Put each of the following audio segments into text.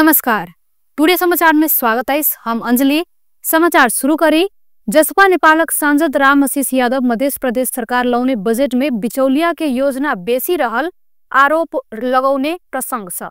नमस्कार, टुडे समाचार में स्वागत है। हम अंजलि। समाचार शुरू करी। जसपा नेपालक सांसद राम आशीष यादव मध्य प्रदेश सरकार लाउने बजेट में बिचौलिया के योजना बेसी रहल आरोप लगाउने प्रसंग छ।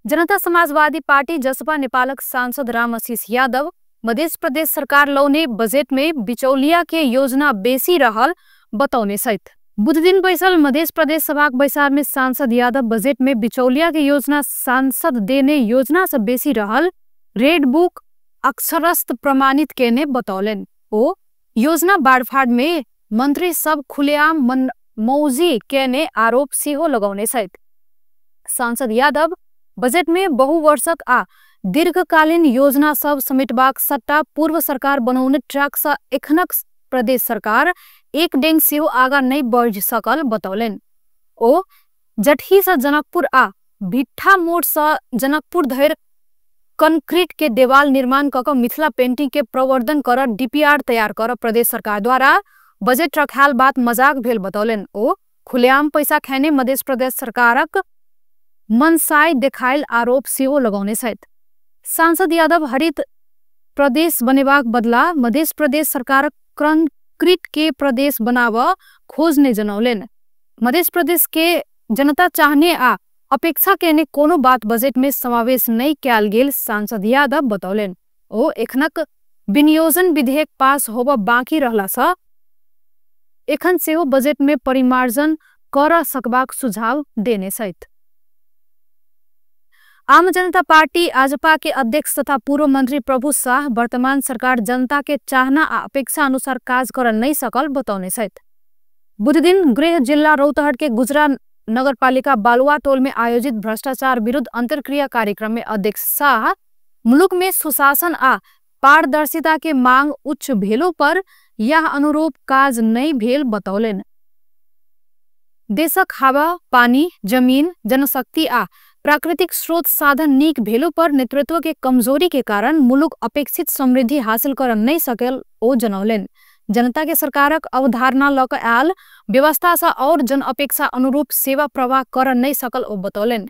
जनता समाजवादी पार्टी जसपा नेपालक सांसद राम आशीष यादव मध्य प्रदेश सरकार लाउने बजेट में बिचौलिया के योजना बेसी रहल बताउने सहित बुध दिन बैसल मध्य प्रदेश सभा बैसार में सांसद यादव बजट में बिचौलिया के योजना सांसद देने योजना से बेसी रहल रेड बुक अक्षरस्थ प्रमाणित केने बतौलन। ओ योजना बाड़फाड़ में मंत्री सब खुलेआम मौजी केने आरोप सेहो लगाउने सहित सांसद यादव बजट में बहुवर्षक आ दीर्घकालीन योजना सब समेटबाक सट्टा पूर्व सरकार बनाउने ट्रैक सा एखनक प्रदेश सरकार एक डेंग सेहो आगा नहीं बढ़ सकल बतौलन। ओ जटही सा जनकपुर आ भिट्ठा मोड़ सा जनकपुर धैर कंक्रीट के देवाल निर्माण कक मिथिला पेंटिंग के प्रवर्धन कर डीपीआर तैयार कर प्रदेश सरकार द्वारा बजट रखाल बात मजाक भेल बतौलन। ओ खुलेआम पैसा खाने मध्य प्रदेश सरकारक मनसाय देखाइल आरोप सेहो लगाउने सहित सांसद यादव हरित प्रदेश बनेबाक बदला मध्य प्रदेश सरकार कंक्रीट के प्रदेश बनाव खोजने जनौलेन। मध्य प्रदेश के जनता चाहने आ अपेक्षा केने कोनो बात बजट में समावेश नहीं कैल गेल सांसद यादव बतौलेन। ओ एखनक विनियोजन विधेयक पास होब बाँकी रहला सा एखन सेहो बजट में परिमार्जन कर सकबाक सुझाव देने सहित आम जनता पार्टी आजपा के अध्यक्ष तथा पूर्व मंत्री प्रभु शाह वर्तमान सरकार जनता के चाहना आ अपेक्षा अनुसार काज कर नहीं सकल बताउने सहित बुध दिन गृह जिला रौतहट के गुजरा नगरपालिका बालुआ टोल में आयोजित भ्रष्टाचार विरुद्ध अंतरक्रिया कार्यक्रम में अध्यक्ष शाह मुलुक में सुशासन आ पारदर्शिता के मांग उच्च भेलो पर यह अनुरूप काज नहीं भेल बतौलेन। देशक हवा पानी जमीन जनशक्ति आ प्राकृतिक स्रोत साधन नीक भेलो पर नेतृत्व के कमजोरी के कारण मुलुक अपेक्षित समृद्धि हासिल कर नहीं सकेल ओ जनौलेन। जनता के सरकारक अवधारणा लक आयल व्यवस्था सा और जन अपेक्षा अनुरूप सेवा प्रवाह कर नहीं सकल ओ बतौलेन।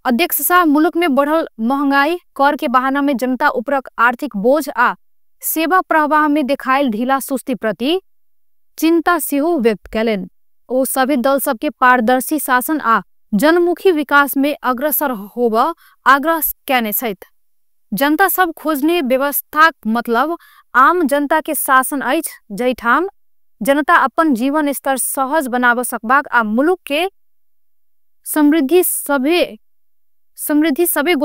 अध्यक्ष शाह मुलुक में बढ़ल महंगाई कर के बहाना में जनता उपरक आर्थिक बोझ आ सेवा प्रवाह में देखाइल ढीला सुस्ती प्रति चिंता सेहो व्यक्त कैलेन। ओ सभी दल सबके पारदर्शी शासन आ जनमुखी विकास में अग्रसर होब आग्रह कैने सहित जनता सब खोजने व्यवस्था मतलब आम जनता के शासन अछि जैठाम जनता अपन जीवन स्तर सहज बनाब सकबाक आ मुलुक के समृद्धि सभे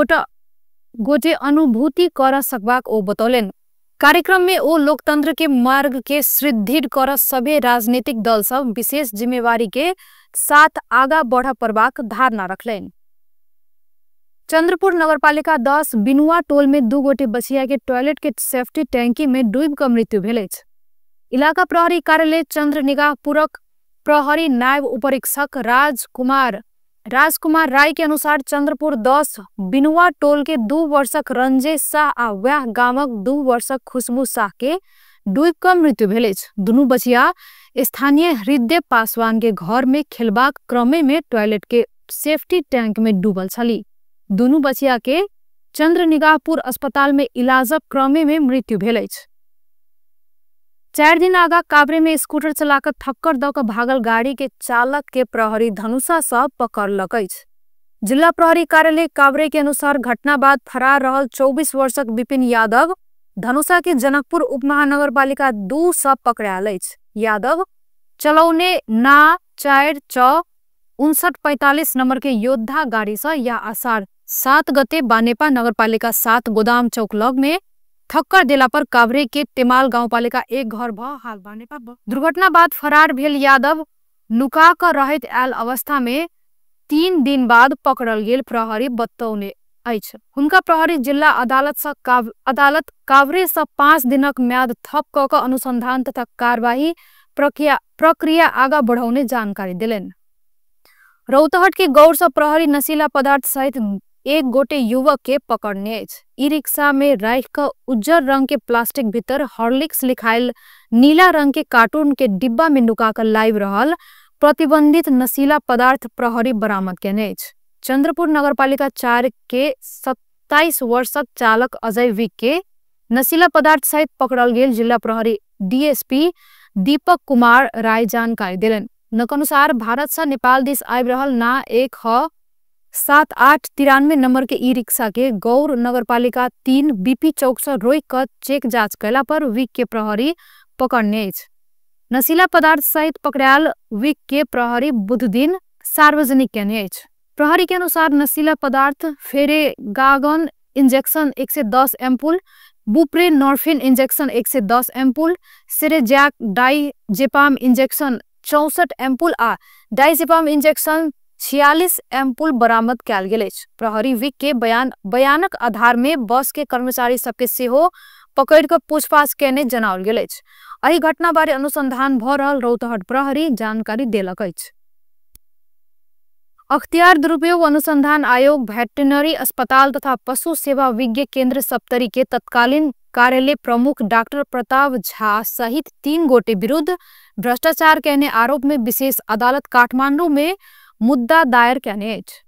गोटे अनुभूति कर सकबाक ओ बतौलेन। कार्यक्रम में ओ लोकतंत्र के मार्ग के सुदृढ़ कर सभे राजनीतिक दल सब विशेष जिम्मेवारी के साथ आगा बढ़ पड़बाक धारणा रखलेन। चंद्रपुर नगरपालिका 10 बिनुआ टोल में 2 गोटे बचिया के टॉयलेट के सेफ्टी टैंकी में डूब कर मृत्यु भेल। इलाका प्रहरी कार्यालय चंद्र निगाहपुरक प्रहरी नायब उपरीक्षक राजकुमार राय के अनुसार चंद्रपुर 10 बिनुआ टोल के 2 वर्षक रंजेश शाह आ व्याह गामक 2 वर्षक खुशबू शाह के डूब कर मृत्यु भेल। दुनू बचिया स्थानीय हृदय पासवान के घर में खेलबाक क्रमे में टॉयलेट के सेफ्टी टैंक में डूबल छली। दुनू बचिया के चंद्र निगाहपुर अस्पताल में इलाजक क्रमे में मृत्यु भेल। 4 दिन आगा काभ्रे में स्कूटर चलाकर थक्कर द क भागल गाड़ी के चालक के प्रहरी धनुषा सँ पकड़लक। जिला प्रहरी कार्यालय काभ्रे के अनुसार घटना बाद फरार रहल 24 वर्षक विपिन यादव धनुषा के जनकपुर उपमहानगरपालिका 2 सँ पकड़ायल। यादव चलौने ना 4-5945 नंबर के योद्धा गाड़ी सँ या आषाढ़ 7 गते बानेपा नगरपालिका 7 गोदाम चौक लग में थक्कर देला पर काभ्रे के टेमाल गाउँपालिका 1 घर भ हाल बानेपा दुर्घटना बाद फरार भेल यादव लुका कर रहत आयल अवस्था में 3 दिन बाद पकड़ल गेल प्रहरी बतौने अछि। हुनका प्रहरी जिला अदालत काभ्रे सँ 5 दिनक म्याद थप क क अनुसंधान तथा कार्यवाही प्रक्रिया आगा बढ़ाउने जानकारी दिलेन। रौतहट के गौर सँ प्रहरी नशीला पदार्थ सहित 1 गोटे युवक के पकड़ने। ई रिक्शा में राख क उज्जर रंग के प्लास्टिक भीतर हॉर्लिक्स लिखाइल नीला रंग के कार्टून के डिब्बा में नुका कर लाइव रहल प्रतिबंधित नशीला पदार्थ प्रहरी बरामद केने। चंद्रपुर नगरपालिका 4 के 27 वर्षक चालक अजय विक के नशीला पदार्थ सहित पकड़ल गेल जिला प्रहरी डीएसपी दीपक कुमार राय जानकारी दिलन। अनुसार भारत से नेपाल देश आबि रहल ना 7893 नंबर के ई रिक्शा के गौर नगरपालिका 3 बीपी चौक से रोक कर चेक जांच कैला पर विक के प्रहरी पकड़ने अछि। नशीला पदार्थ सहित पकड़ायल विक के प्रहरी बुध दिन सार्वजनिक केने अछि। प्रहरी के अनुसार नशीला पदार्थ फेरेगागन injection 110 ampoule, buprenorphine injection 110 ampoule, सेरेजैक डाइजेपाम इंजेक्शन 64 एम्पुल आ डाइजेपाम इंजेक्शन 46 एम्पुल बरामद कयल गेल अछि। प्रहरी विक के बयानक आधार में बस के कर्मचारी सबके सेहो पकड़ कर पूछताछ केने जनाओल गेल अछि। एहि घटना बारे अनुसंधान भ रहल रौतहट प्रहरी जानकारी देलक अछि। अख्तियार दुरुपयोग अनुसंधान आयोग वेटरनरी अस्पताल तथा पशु सेवा विज्ञ केंद्र सप्तरी के तत्कालीन कार्यालय प्रमुख डॉक्टर प्रताप झा सहित 3 गोटे विरुद्ध भ्रष्टाचार कहने आरोप में विशेष अदालत काठमांडू में मुद्दा दायर कहने अछि।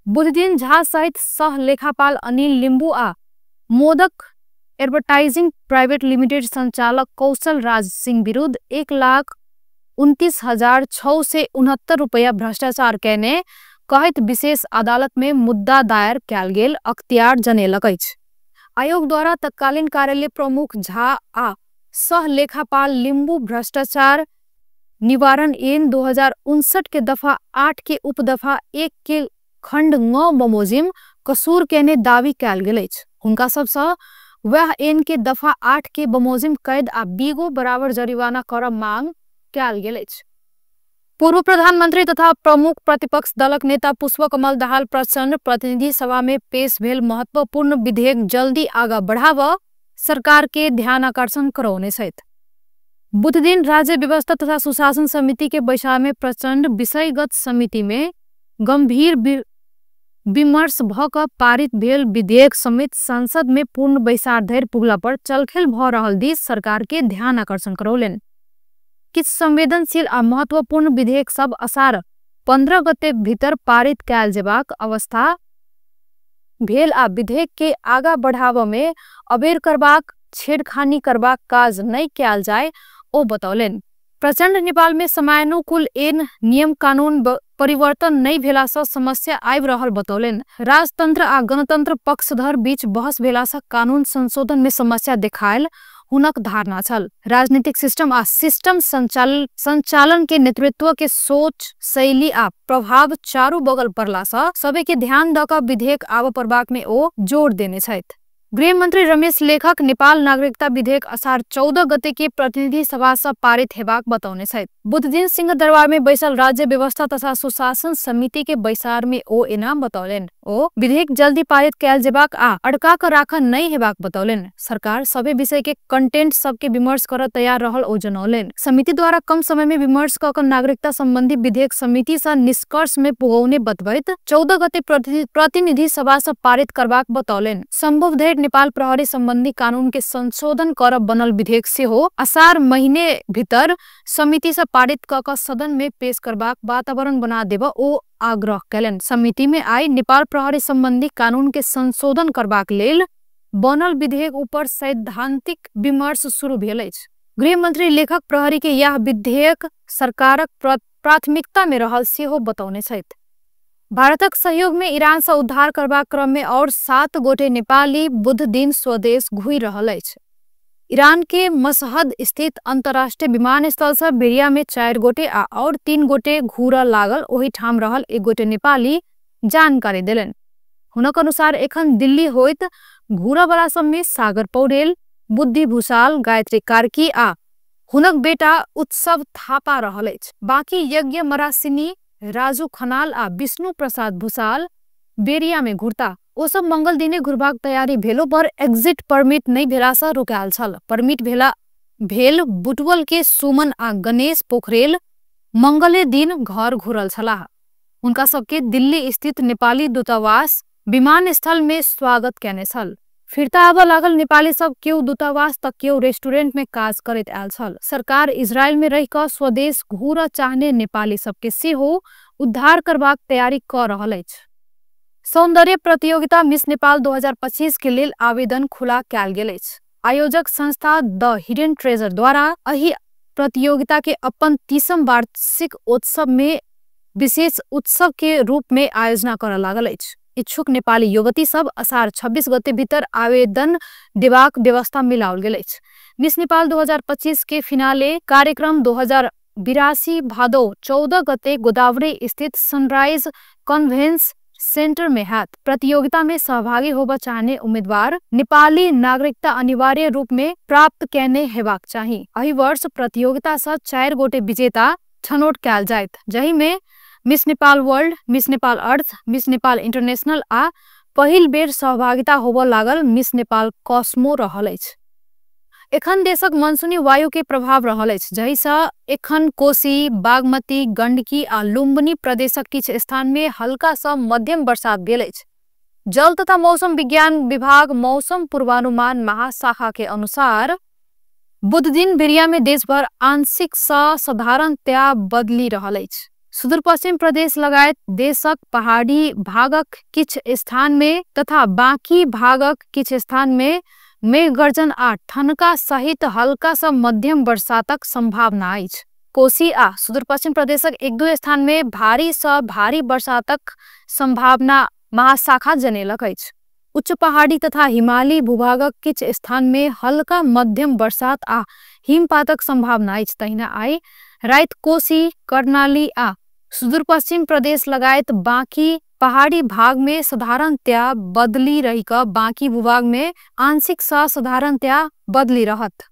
बुध दिन झा सहित सह लेखापाल अनिल लिंबू आ मोदक एडवर्टाइजिंग प्राइवेट लिमिटेड संचालक कौशल राज सिंह विरुद्ध 1,29,669 रुपया भ्रष्टाचार कहने कहित विशेष अदालत में मुद्दा दायर कयल गेल अख्तियार जनेलक अछि। आयोग द्वारा तत्कालीन कार्यालय प्रमुख झा आ सह लेखापाल लिंबू भ्रष्टाचार निवारण ऐन 2059 के दफा 8 के उपदफा 1 के खंड 9 बमोजिम कसूर केने दावी कयल गेल अछि। हुनका सबसँ वह ऐन के दफा 8 के बमोजिम कैद आ बीगो बराबर जरिवाना करब मांग कयल गेल अछि। पूर्व प्रधानमंत्री तथा प्रमुख प्रतिपक्ष दलक नेता पुष्पकमल दाहाल प्रचंड प्रतिनिधि सभा में पेश भेल महत्वपूर्ण विधेयक जल्दी आगा बढ़ाव सरकार के ध्यान आकर्षण करौने सहित बुध दिन राज्य व्यवस्था तथा सुशासन समिति के बैठक में प्रचंड विषयगत समिति में गंभीर विमर्श भ क पारित भेल विधेयक समेत संसद में पूर्ण बैसार धरि पुगला पर चलखेल भ रहल दिस सरकार के ध्यान आकर्षण करौलनि। किछु संवेदनशील आ महत्वपूर्ण विधेयक सब असार 15 गते भीतर पारित कयल जेबाक अवस्था भेल आ विधेयक के आगा बढ़ाव में अबेर करबाक छेड़खानी करबाक काज नहीं कयल जाय ओ बतौलनि। प्रचंड नेपाल में समयानुकूल ऐन नियम कानून परिवर्तन नहीं भेला से समस्या आबि रहल बतौलनि। राजतंत्र आ गणतंत्र पक्षधर बीच बहस भेला से कानून संशोधन में समस्या देखायल हुनक धारणा छल। राजनीतिक सिस्टम आ सिस्टम संचालन के नेतृत्व के सोच शैली आ प्रभाव चारू बगल पड़ला से सबे के ध्यान द क विधेयक आब पड़बाक में ओ जोर देने छथि। गृह मंत्री रमेश लेखक नेपाल नागरिकता विधेयक असार 14 गते के प्रतिनिधि सभा से पारित हेबाक बतौने छथि। बुध दिन सिंहदरबार में बैसल राज्य व्यवस्था तथा सुशासन समिति के बैसार में ओ एना बतौलनि। ओ विधेयक जल्दी पारित कयल जेबाक आ अड़का क राखल नहीं हेबाक बतौलनि। सरकार सभे विषय के कंटेंट सबके विमर्श कर तैयार रहल ओ जनौलनि। समिति द्वारा कम समय में विमर्श क नागरिकता संबंधी विधेयक समिति से निष्कर्ष में पुगौने बतबैत 14 गते प्रतिनिधि सभा से पारित करबाक बतौलनि। संभव धरि नेपाल प्रहरी संबंधी कानून के संशोधन कर बनल विधेयक से हो असार महीने भीतर समिति से पारित क सदन में पेश करबाक वातावरण बना देब ओ आग्रह कयलनि। समिति में आई नेपाल प्रहरी संबंधी कानून के संशोधन करबाक लेल बनल विधेयक ऊपर सैद्धांतिक विमर्श शुरू भेल अछि। गृह मंत्री लेखक प्रहरी के यह विधेयक सरकारक प्राथमिकता में रहल सेहो बतौने छथि। भारतक सहयोग में ईरान से उद्धार करबाक क्रम में और 7 गोटे नेपाली बुध दिन स्वदेश घुरि रहल अछि। ईरान के मशहद स्थित अंतर्राष्ट्रीय विमानस्थल से बेरिया में 4 गोटे और 3 गोटे घूर लागल ओहि ठाम रहल 1 गोटे नेपाली जानकारी देलनि। हुनक अनुसार एखन दिल्ली होइत घूरा वाला सब में सागर पौडेल, बुद्धि भूषाल, गायत्री कार्की आ हुनक बेटा उत्सव थापा रहल अछि। बाकी यज्ञ मरासिनी, राजू खनाल आ विष्णु प्रसाद भूषाल बेरिया में घुरता। ओ सब मंगल दिने घुरबाक तैयारी भेलो पर एग्जिट परमिट नहीं भेला से रोकायल छल। परमिट भेल बुटवल के सुमन आ गणेश पोखरेल मंगले दिन घर घुरल छलाह। उनका सबके दिल्ली स्थित नेपाली दूतावास विमानस्थल में स्वागत केने छल। फिरता आब लागल नेपाली सब केओ दूतावास तक केओ रेस्टोरेंट में काज करैत आयल छल। सरकार इजरायल में रह क स्वदेश घूर चाहने नेपाली सबके सेहो उद्धार करबाक तैयारी क रहल अछि। सौंदर्य प्रतियोगिता मिस नेपाल 2025 के लेल आवेदन खुला कयल गेल अछि। आयोजक संस्था द हिडन ट्रेजर द्वारा एहि प्रतियोगिता के अपन 30म वार्षिक उत्सव में विशेष उत्सव के रूप में आयोजना कर लागल अछि। इच्छुक नेपाली युवती सब असार 26 गते भीतर आवेदन देबाक व्यवस्था मिलाओल गेल अछि। मिस नेपाल 2025 के फिनाले कार्यक्रम 2082 भादो 14 गते गोदावरी स्थित सनराइज कन्वेंस सेंटर में हैत। प्रतियोगिता में सहभागी होबा चाहने उम्मीदवार नेपाली नागरिकता अनिवार्य रूप में प्राप्त कैने हेबाक चाही। एहि वर्ष प्रतियोगिता से 4 गोटे विजेता छनौट कयल जायत, जहि में Miss Nepal World, Miss Nepal Earth, Miss Nepal International आ पहिल बेर सहभागिता होबा लागल मिस नेपाल कॉस्मो रहल अछि। एखन देशक मानसूनी वायु के प्रभाव रहल अछि, जहि से एखन कोशी, बागमती, गंडकी आ लुम्बिनी प्रदेशक किछ स्थान में हल्का सँ मध्यम बरसात भेल अछि। जल तथा मौसम विज्ञान विभाग मौसम पूर्वानुमान महाशाखा के अनुसार बुध दिन बेरिया में देश भर आंशिक सँ साधारणतया बदली रहल अछि। सुदूर पश्चिम प्रदेश लगायत देशक पहाड़ी भागक किछ स्थान में तथा बाकी भागक किछ स्थान में मेघ गर्जन आ ठनका सहित हल्का सँ मध्यम बरसातक संभावना अछि। कोशी आ सुदूर पश्चिम प्रदेशक 1-2 स्थान में भारी सँ भारी बरसातक संभावना महाशाखा जनेलक अछि। उच्च पहाड़ी तथा हिमालयी भूभागक किछ स्थान में हल्का मध्यम बरसात आ हिमपातक संभावना अछि। तहिना आइ राति कोशी, कर्णाली आ सुदूर पश्चिम प्रदेश लगायत बाकी पहाड़ी भाग में साधारणतया बदली रही क बाकी भूभाग में आंशिक सँ साधारणतया बदली रहत।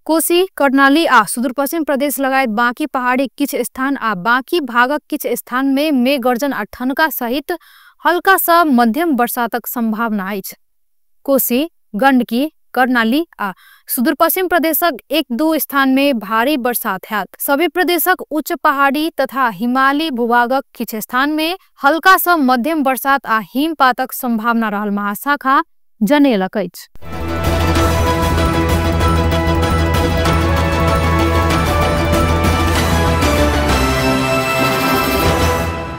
कोशी, कर्णाली आ सुदूर पश्चिम प्रदेश लगायत बाकी पहाड़ी किछ स्थान आ बाकी भागक किछ स्थान में मेघ गर्जन आ ठनका सहित हल्का सँ मध्यम बरसातक संभावना अछि। कोशी, गंडकी, कर्णाली आ सुदूर पश्चिम प्रदेशक 1-2 स्थान में भारी बरसात हैत। सभी प्रदेशक उच्च पहाड़ी तथा हिमालयी भूभागक किछ स्थान में हल्का सँ मध्यम बरसात आ हिमपातक संभावना रहल महाशाखा जनेलक अछि।